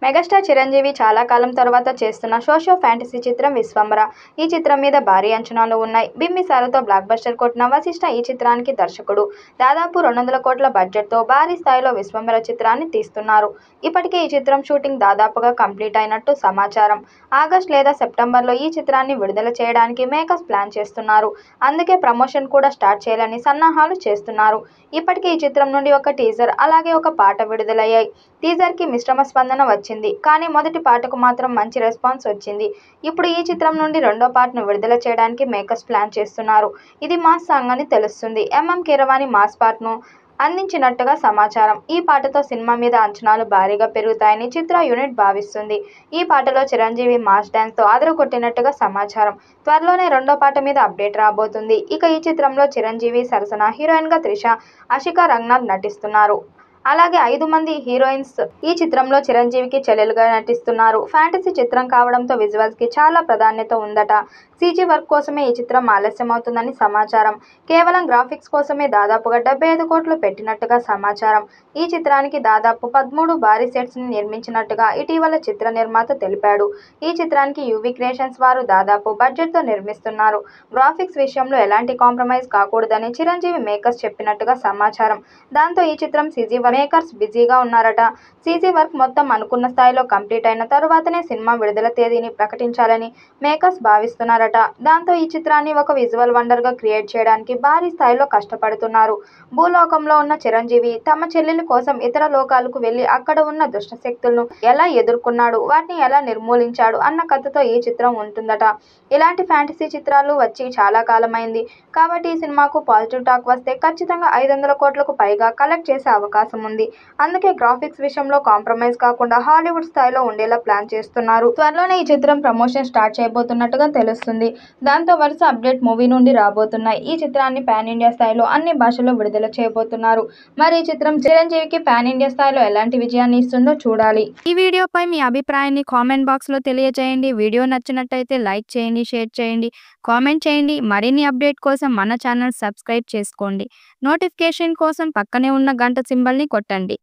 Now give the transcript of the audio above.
Megastar Chiranjeevi చాలా కాలం తర్వాత చేస్తున్న సోషియో ఫ్యాంటసీ చిత్రం విశ్వంబర. ఈ చిత్రం మీద భారీ అంచనాలు ఉన్నాయి. బింబిసారతో బ్లాక్ బస్టర్ కొట్టిన వశిష్ఠ ఈ చిత్రానికి దర్శకుడు. దాదాపు 200 కోట్ల బడ్జెట్తో భారీ స్థాయిలో విశ్వంబర చిత్రాన్ని తీస్తున్నారు. ఇప్పటికే ఈ చిత్రం షూటింగ్ దాదాపుగా కంప్లీట్ అయినట్టు సమాచారం. ఆగస్టు లేదా సెప్టెంబర్లో ఈ చిత్రాన్ని విడుదల చేయడానికి మేకర్స్ ప్లాన్ చేస్తున్నారు. అందుకే ప్రమోషన్ కూడా స్టార్ట్ చేయాలని సన్నాహాలు చేస్తున్నారు. ఇప్పటికే ఈ చిత్రం నుండి ఒక టీజర్ అలాగే ఒక పాట విడుదలయ్యాయి. టీజర్కి మిశ్రమ స్పందన వచ్చింది. కానీ మొదటి పాటకు మాత్రం మంచి రెస్పాన్స్ వచ్చింది. ఇప్పుడు ఈ చిత్రం నుండి రెండో పాటను విడుదల చేయడానికి మేకర్స్ ప్లాన్ చేస్తున్నారు. ఇది మాస్ సాంగ్ అని తెలుస్తుంది. ఎంఎం కీరవాణి మాస్ పాటను అందించినట్టుగా సమాచారం. ఈ పాటతో సినిమా మీద అంచనాలు భారీగా పెరుగుతాయని చిత్ర యూనిట్ భావిస్తుంది. ఈ పాటలో చిరంజీవి మాస్ డ్యాన్స్తో అదరగొట్టినట్టుగా సమాచారం. త్వరలోనే రెండో పాట మీద అప్డేట్ రాబోతుంది. ఇక ఈ చిత్రంలో చిరంజీవి సరసన హీరోయిన్గా త్రిష, ఆషికా రంగనాథ్ నటిస్తున్నారు. అలాగే 5 మంది హీరోయిన్స్ ఈ చిత్రంలో చిరంజీవికి చెల్లెలుగా నటిస్తున్నారు. ఫ్యాంటసీ చిత్రం కావడంతో విజువల్స్కి చాలా ప్రాధాన్యత ఉందట. సీజీ వర్క్ కోసమే ఈ చిత్రం ఆలస్యమవుతుందని సమాచారం. కేవలం గ్రాఫిక్స్ కోసమే దాదాపుగా 75 కోట్లు పెట్టినట్టుగా సమాచారం. ఈ చిత్రానికి దాదాపు 13 భారీ సెట్స్ని నిర్మించినట్టుగా ఇటీవల చిత్ర నిర్మాత తెలిపాడు. ఈ చిత్రానికి యూవీ క్రియేషన్స్ వారు దాదాపు బడ్జెట్తో నిర్మిస్తున్నారు. గ్రాఫిక్స్ విషయంలో ఎలాంటి కాంప్రమైజ్ కాకూడదని చిరంజీవి మేకర్స్ చెప్పినట్టుగా సమాచారం. దాంతో ఈ చిత్రం సీజీ మేకర్స్ బిజీగా ఉన్నారట. సీజీ వర్క్ మొత్తం అనుకున్న స్థాయిలో కంప్లీట్ అయిన తరువాతనే సినిమా విడుదల తేదీని ప్రకటించాలని మేకర్స్ భావిస్తున్నారట. దాంతో ఈ చిత్రాన్ని ఒక విజువల్ వండర్గా క్రియేట్ చేయడానికి భారీ స్థాయిలో కష్టపడుతున్నారు. భూలోకంలో ఉన్న చిరంజీవి తమ చెల్లెలి కోసం ఇతర లోకాలకు వెళ్లి అక్కడ ఉన్న దుష్ట శక్తులను ఎలా ఎదుర్కొన్నాడు, వాటిని ఎలా నిర్మూలించాడు అన్న కథతో ఈ చిత్రం ఉంటుందట. ఇలాంటి ఫ్యాంటసీ చిత్రాలు వచ్చి చాలా కాలమైంది. కాబట్టి ఈ సినిమాకు పాజిటివ్ టాక్ వస్తే ఖచ్చితంగా 500 కోట్లకు పైగా కలెక్ట్ చేసే అవకాశం ఉంది. అందుకే గ్రాఫిక్స్ విషయంలో కాంప్రమైజ్ కాకుండా హాలీవుడ్ స్థాయిలో ఉండేలా ప్లాన్ చేస్తున్నారు. త్వరలోనే ఈ చిత్రం ప్రమోషన్ స్టార్ట్ చేయబోతున్నట్టుగా తెలుస్తుంది. దాంతో వరుస అప్డేట్ మూవీ నుండి రాబోతున్నాయి. ఈ చిత్రాన్ని పాన్ ఇండియా స్థాయిలో అన్ని భాషల్లో విడుదల చేయబోతున్నారు. మరి ఈ చిత్రం చిరంజీవికి పాన్ ఇండియా స్థాయిలో ఎలాంటి విజయాన్ని ఇస్తుందో చూడాలి. ఈ వీడియోపై మీ అభిప్రాయాన్ని కామెంట్ బాక్స్లో తెలియజేయండి. వీడియో నచ్చినట్టయితే లైక్ చేయండి, షేర్ చేయండి, కామెంట్ చేయండి. మరిన్ని అప్డేట్ కోసం మన ఛానల్ సబ్స్క్రైబ్ చేసుకోండి. నోటిఫికేషన్ కోసం పక్కనే ఉన్న గంట సింబల్ని కొట్టండి.